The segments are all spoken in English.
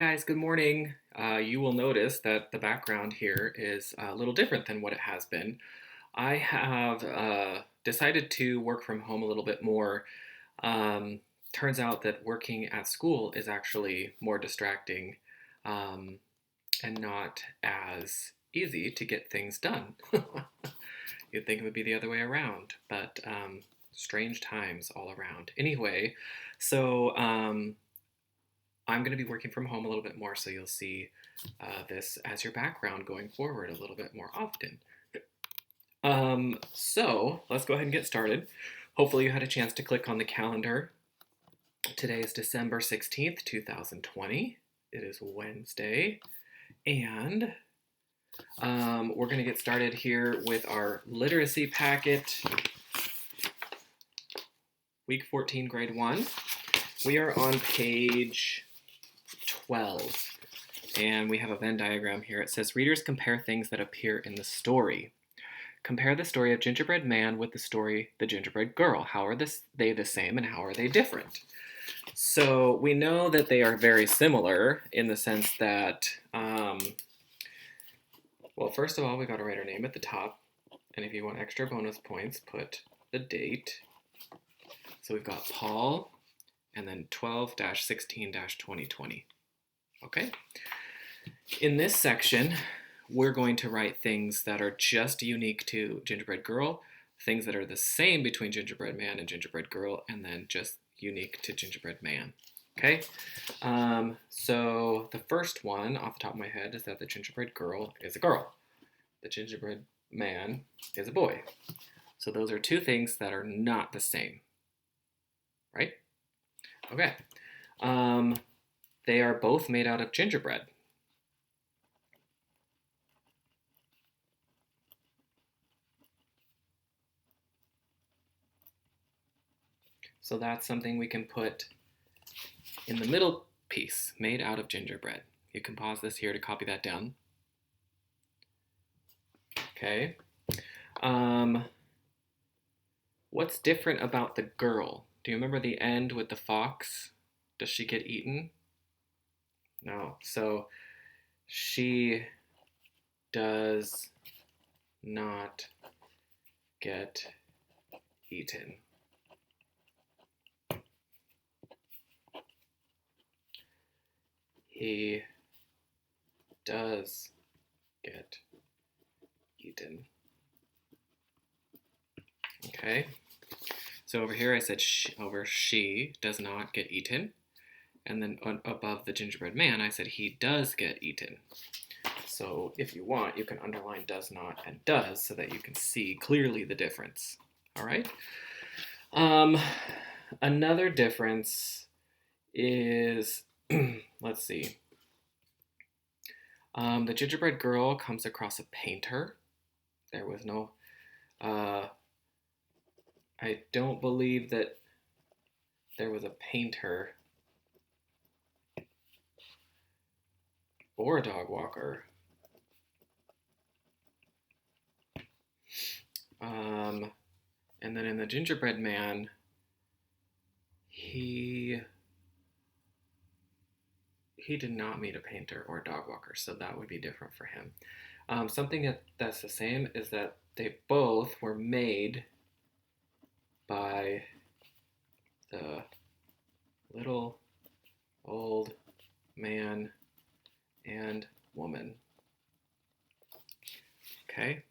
Guys, good morning. You will notice that the background here is a little different than what it has been. I have decided to work from home a little bit more. Um, Turns out that working at school is actually more distracting um, and not as easy to get things done. You'd think it would be the other way around, but strange times all around. Anyway, so I'm going to be working from home a little bit more, so you'll see this as your background going forward a little bit more often. So let's go ahead and get started. Hopefully, you had a chance to click on the calendar. Today is December 16th, 2020. It is Wednesday, and we're going to get started here with our literacy packet, week 14, grade 1. We are on page 12. And we have a Venn diagram here. It says, readers compare things that appear in the story. Compare the story of Gingerbread Man with the story The Gingerbread Girl. How are they the same and how are they different? So we know that they are very similar in the sense that, well, first of all, we got to write our name at the top. And if you want extra bonus points, put the date. So we've got Paul and then 12-16-2020. Okay? In this section, we're going to write things that are just unique to Gingerbread Girl, things that are the same between Gingerbread Man and Gingerbread Girl, and then just unique to Gingerbread Man. Okay? So the first one off the top of my head is that the Gingerbread Girl is a girl. The Gingerbread Man is a boy. So those are two things that are not the same. Right? Okay. They are both made out of gingerbread. So that's something we can put in the middle piece, made out of gingerbread. You can pause this here to copy that down. Okay. What's different about the girl? Do you remember the end with the fox? Does she get eaten? No. So she does not get eaten. He does get eaten. Okay. So over here I said she does not get eaten. And then above the gingerbread man, I said he does get eaten. So if you want, you can underline does not and does so that you can see clearly the difference. All right? Another difference is, let's see. The gingerbread girl comes across a painter. There was no, I don't believe that there was a painter or a dog walker. And then in the gingerbread man, he did not meet a painter or a dog walker, so that would be different for him. Something that's the same is that they both were made by the little old man and woman. Okay?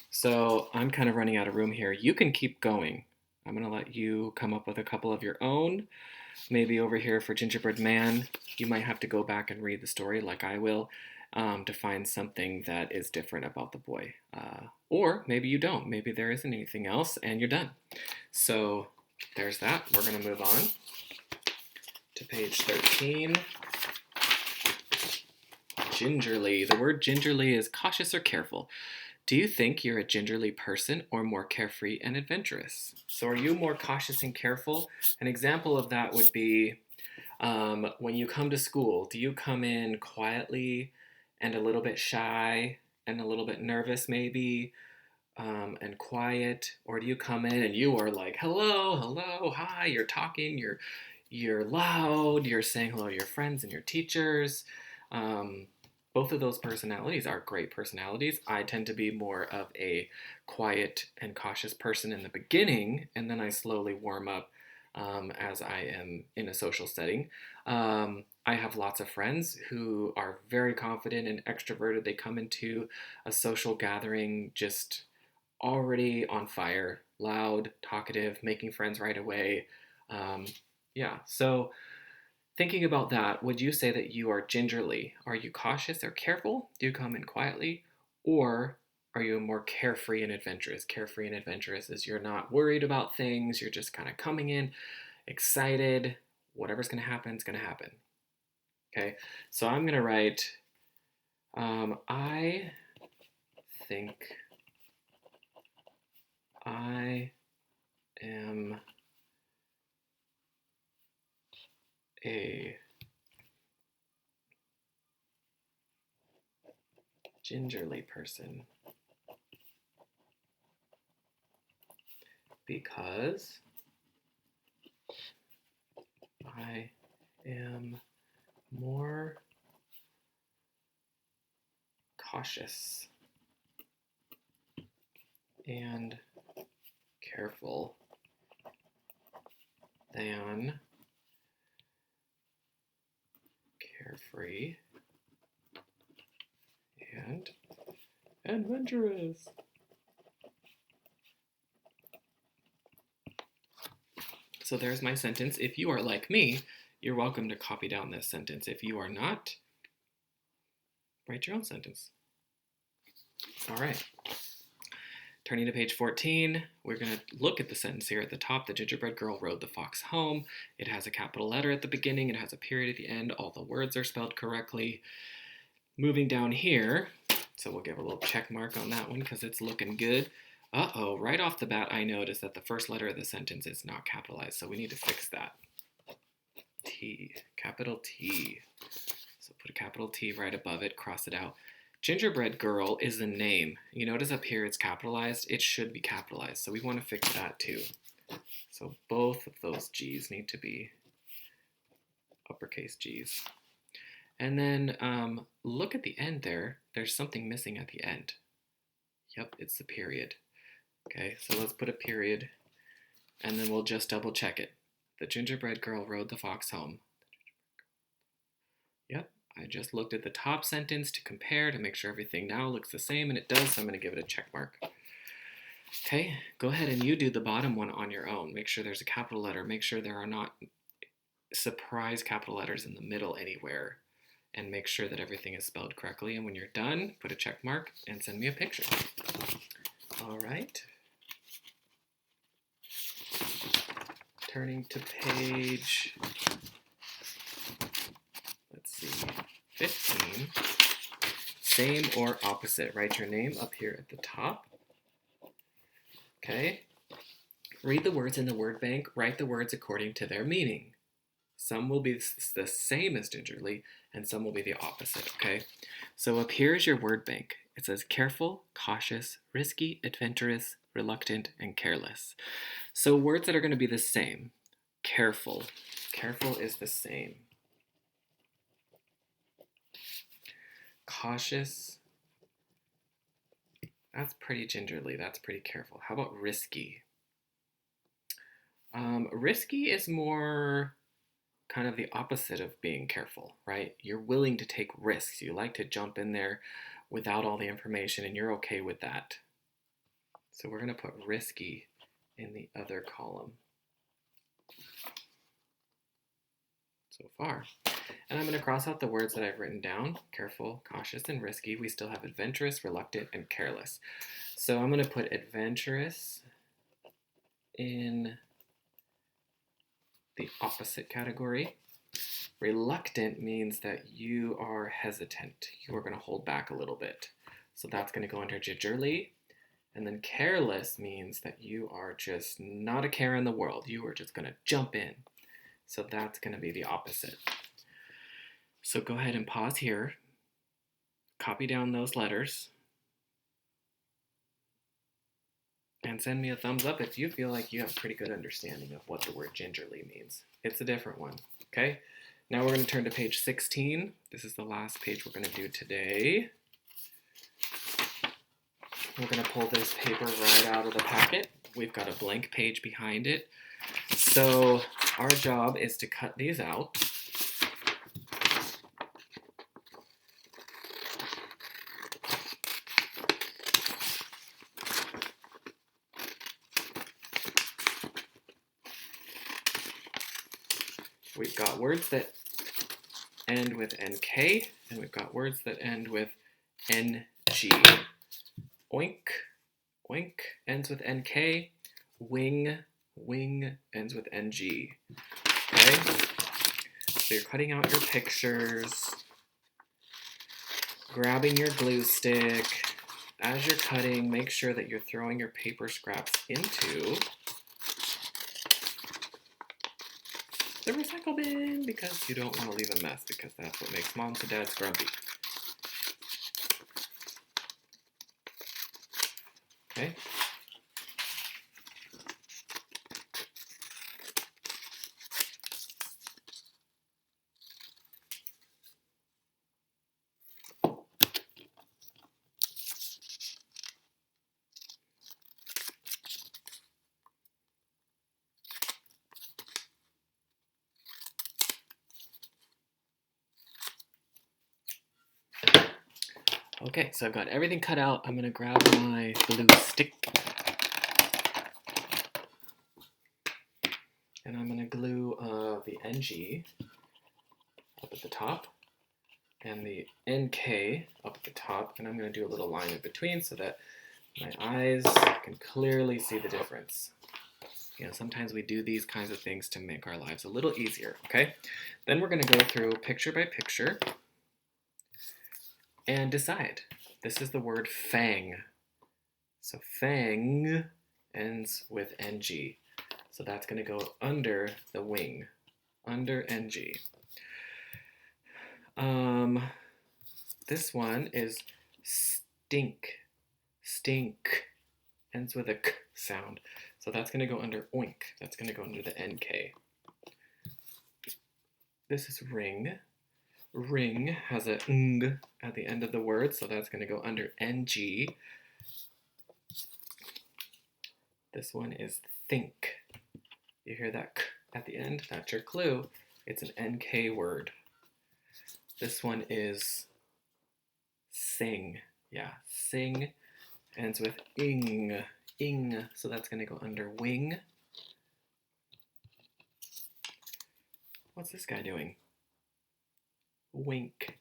So I'm kind of running out of room here. You can keep going. I'm going to let you come up with a couple of your own. Maybe over here for Gingerbread Man, you might have to go back and read the story like I will to find something that is different about the boy. Or maybe you don't. Maybe there isn't anything else and you're done. So there's that. We're going to move on to page 13. Gingerly. The word gingerly is cautious or careful. Do you think you're a gingerly person or more carefree and adventurous? So are you more cautious and careful? An example of that would be when you come to school, do you come in quietly and a little bit shy and a little bit nervous maybe and quiet? Or do you come in and you are like, hello, hello, hi, you're talking, you're loud, you're saying hello to your friends and your teachers. Um, both of those personalities are great personalities. I tend to be more of a quiet and cautious person in the beginning, and then I slowly warm up as I am in a social setting. I have lots of friends who are very confident and extroverted. They come into a social gathering just already on fire, loud, talkative, making friends right away. Um, yeah, so thinking about that, would you say that you are gingerly? Are you cautious or careful? Do you come in quietly? Or are you more carefree and adventurous? Carefree and adventurous is you're not worried about things, you're just kind of coming in excited. Whatever's going to happen is going to happen. Okay, so I'm going to write, I think I am a gingerly person because I am more cautious and careful than carefree and adventurous. So there's my sentence. If you are like me, you're welcome to copy down this sentence. If you are not, write your own sentence. All right. Turning to page 14, we're going to look at the sentence here at the top. The gingerbread girl rode the fox home. It has a capital letter at the beginning. It has a period at the end. All the words are spelled correctly. Moving down here, so we'll give a little check mark on that one because it's looking good. Uh-oh, right off the bat, I noticed that the first letter of the sentence is not capitalized, so we need to fix that. T, capital T. So put a capital T right above it, cross it out. Gingerbread girl is a name. You notice up here it's capitalized. It should be capitalized, so we want to fix that too. So both of those G's need to be uppercase G's. And then look at the end there. There's something missing at the end. Yep, it's the period. Okay, so let's put a period, and then we'll just double check it. The gingerbread girl rode the fox home. Yep, I just looked at the top sentence to compare to make sure everything now looks the same, and it does, so I'm going to give it a check mark. Okay, go ahead and you do the bottom one on your own. Make sure there's a capital letter. Make sure there are not surprise capital letters in the middle anywhere. And make sure that everything is spelled correctly. And when you're done, put a check mark and send me a picture. All right. Turning to page, let's see, 15. Same or opposite. Write your name up here at the top. Okay. Read the words in the word bank. Write the words according to their meaning. Some will be the same as gingerly, and some will be the opposite, okay? So up here is your word bank. It says careful, cautious, risky, adventurous, reluctant, and careless. So words that are going to be the same. Careful. Careful is the same. Cautious. That's pretty gingerly. That's pretty careful. How about risky? Risky is more kind of the opposite of being careful, right? You're willing to take risks. You like to jump in there without all the information, and you're okay with that. So we're going to put risky in the other column so far. And I'm going to cross out the words that I've written down. Careful, cautious, and risky. We still have adventurous, reluctant, and careless. So I'm going to put adventurous in the opposite category. Reluctant means that you are hesitant. You are going to hold back a little bit. So that's going to go under gingerly. And then careless means that you are just not a care in the world. You are just going to jump in. So that's going to be the opposite. So go ahead and pause here. Copy down those letters. And send me a thumbs up if you feel like you have a pretty good understanding of what the word gingerly means. It's a different one, okay? Now we're going to turn to page 16. This is the last page we're going to do today. We're going to pull this paper right out of the packet. We've got a blank page behind it. So our job is to cut these out. We've got words that end with NK, and we've got words that end with NG. Oink, oink ends with NK. Wing, wing ends with NG. Okay? So you're cutting out your pictures, grabbing your glue stick. As you're cutting, make sure that you're throwing your paper scraps into the recycle bin because you don't want to leave a mess because that's what makes moms and dads grumpy. Okay? Okay, so I've got everything cut out. I'm going to grab my glue stick. And I'm going to glue the NG up at the top and the NK up at the top. And I'm going to do a little line in between so that my eyes can clearly see the difference. You know, sometimes we do these kinds of things to make our lives a little easier, okay? Then we're going to go through picture by picture and decide. This is the word fang. So fang ends with NG. So that's going to go under the wing, under NG. This one is stink. Stink ends with a k sound. So that's going to go under oink. That's going to go under the NK. This is ring. Ring has a ng at the end of the word, so that's going to go under NG. This one is think. You hear that k at the end? That's your clue. It's an NK word. This one is sing. Yeah, sing ends with ing. Ing. So that's going to go under wing. What's this guy doing? Wink.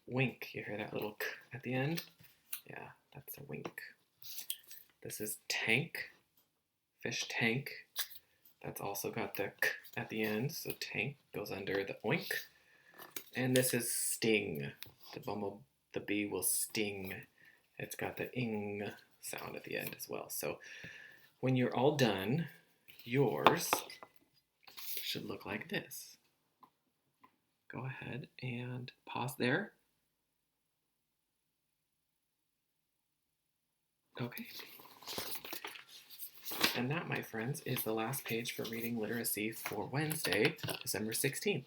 Wink. You hear that little k at the end? Yeah, that's a wink. This is tank. Fish tank. That's also got the k at the end, so tank goes under the oink. And this is sting. The bee will sting. It's got the ing sound at the end as well. So when you're all done, yours should look like this. Go ahead and pause there. Okay. And that, my friends, is the last page for reading literacy for Wednesday, December 16th.